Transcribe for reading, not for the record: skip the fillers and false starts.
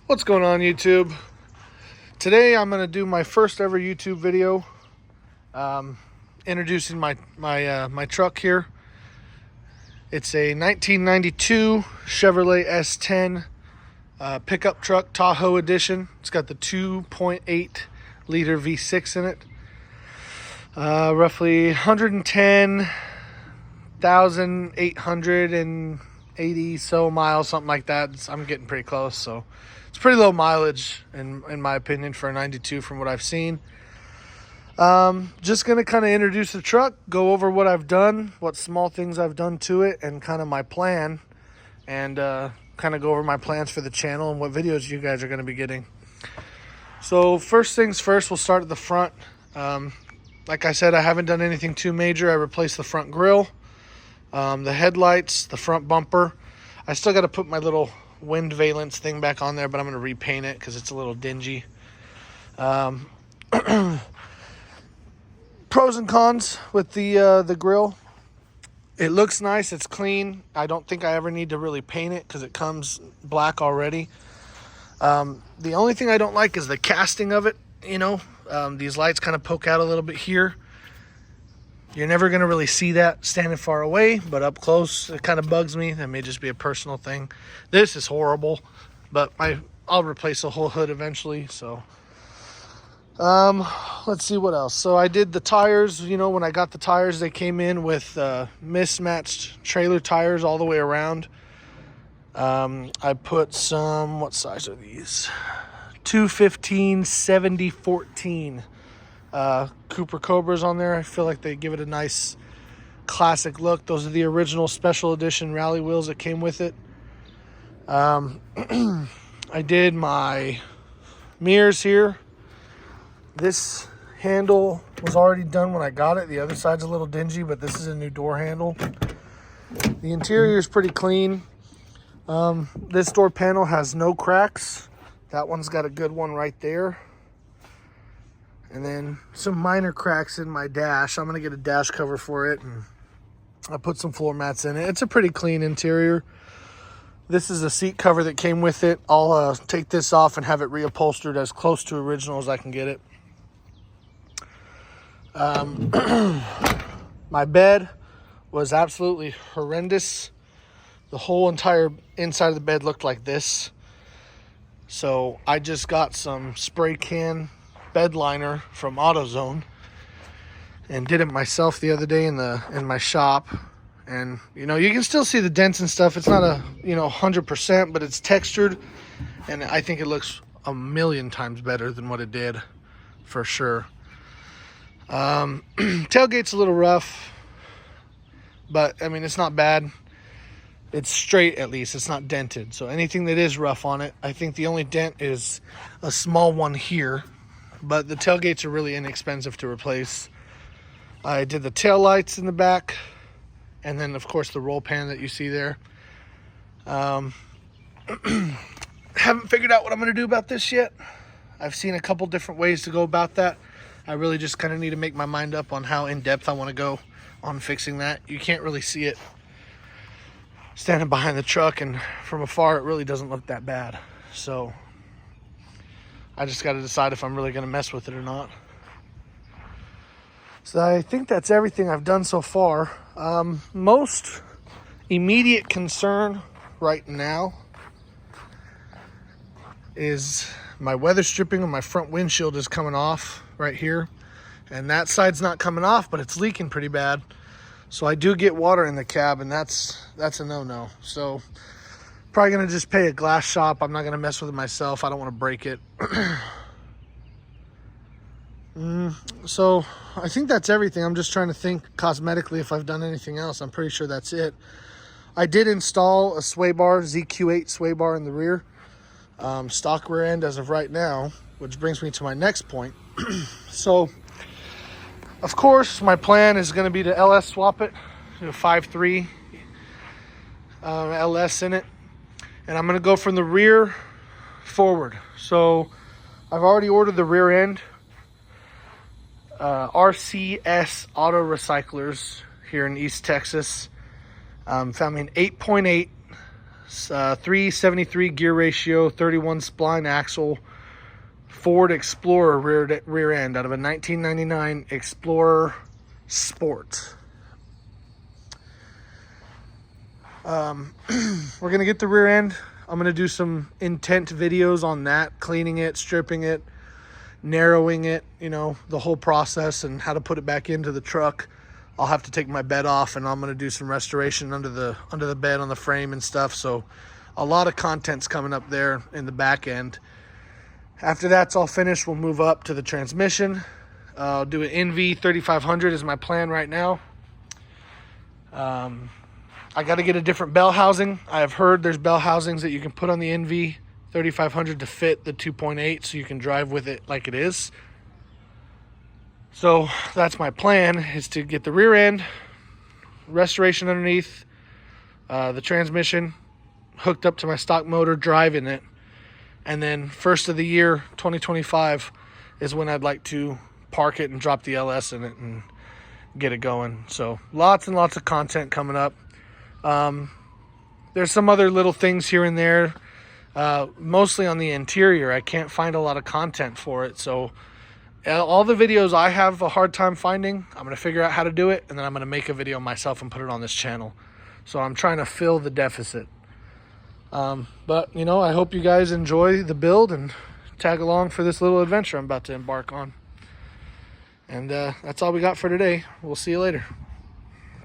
What's going on, YouTube? Today I'm going to do my first ever YouTube video, introducing my truck here. It's a 1992 Chevrolet S10 pickup truck, Tahoe edition. It's got the 2.8 liter V6 in it. Roughly 110,880 so miles, something like that. I'm getting pretty close, so it's pretty low mileage in my opinion for a 92 from what I've seen. Just gonna kind of introduce the truck, go over what I've done, what small things I've done to it, and kind of my plan, and kind of go over my plans for the channel and what videos you guys are going to be getting. So first things first, we'll start at the front. Like I said, I haven't done anything too major. I replaced the front grille, the headlights, the front bumper. I still got to put my little wind valence thing back on there, but I'm going to repaint it because it's a little dingy. Pros and cons with the grill. It looks nice. It's clean. I don't think I ever need to really paint it because it comes black already. The only thing I don't like is the casting of it. You know, these lights kind of poke out a little bit here. You're never going to really see that standing far away, but up close, it kind of bugs me. That may just be a personal thing. This is horrible, but I'll replace the whole hood eventually. So, let's see what else. So I did the tires. You know, when I got the tires, they came in with mismatched trailer tires all the way around. I put some, what size are these? 215 70 14 Cooper Cobras on there. I feel like they give it a nice classic look. Those are the original special edition rally wheels that came with it. I did my mirrors here. This handle was already done when I got it. The other side's a little dingy, but this is a new door handle. The interior is pretty clean. This door panel has no cracks. That one's got a good one right there. And then some minor cracks in my dash. I'm going to get a dash cover for it, and I put some floor mats in it. It's a pretty clean interior. This is a seat cover that came with it. I'll take this off and have it reupholstered as close to original as I can get it. My bed was absolutely horrendous. The whole entire inside of the bed looked like this. So I just got some spray can bed liner from AutoZone and did it myself the other day in my shop. And you know, you can still see the dents and stuff. It's not a 100%, but it's textured, and I think it looks a million times better than what it did, for sure. Tailgate's a little rough, but I mean, it's not bad. It's straight, at least. It's not dented. So anything that is rough on it, I think the only dent is a small one here. But the tailgates are really inexpensive to replace. I did the tail lights in the back, and then of course the roll pan that you see there. Haven't figured out what I'm going to do about this yet. I've seen a couple different ways to go about that. I really just kind of need to make my mind up on how in depth I want to go on fixing that. You can't really see it standing behind the truck, and from afar it really doesn't look that bad. So I just got to decide if I'm really going to mess with it or not. So I think that's everything I've done so far. Most immediate concern right now is my weather stripping on my front windshield is coming off right here. And that side's not coming off, but it's leaking pretty bad. So I do get water in the cab, and that's a no-no. So probably going to just pay a glass shop. I'm not going to mess with it myself. I don't want to break it. So I think that's everything. I'm just trying to think cosmetically if I've done anything else. I'm pretty sure that's it. I did install a sway bar, ZQ8 sway bar in the rear. Stock rear end as of right now, which brings me to my next point. So, of course, my plan is going to be to LS swap it to a 5.3 LS in it. And I'm going to go from the rear forward. So I've already ordered the rear end. RCS Auto Recyclers here in East Texas found me an 8.8 373 gear ratio, 31 spline axle, Ford Explorer rear end out of a 1999 Explorer Sport. We're going to get the rear end. I'm going to do some intent videos on that, cleaning it, stripping it, narrowing it, you know, the whole process and how to put it back into the truck. I'll have to take my bed off, and I'm going to do some restoration under the bed on the frame and stuff. So a lot of content's coming up there in the back end. After that's all finished, we'll move up to the transmission. I'll do an NV 3500 is my plan right now. I got to get a different bell housing. I have heard there's bell housings that you can put on the NV 3500 to fit the 2.8 so you can drive with it like it is. So that's my plan, is to get the rear end, restoration underneath, the transmission hooked up to my stock motor, driving it. And then first of the year, 2025, is when I'd like to park it and drop the LS in it and get it going. So lots and lots of content coming up. There's some other little things here and there, mostly on the interior. I can't find a lot of content for it. So all the videos I have a hard time finding, I'm going to figure out how to do it, and then I'm going to make a video myself and put it on this channel. So I'm trying to fill the deficit. But, you know, I hope you guys enjoy the build and tag along for this little adventure I'm about to embark on. And that's all we got for today. We'll see you later.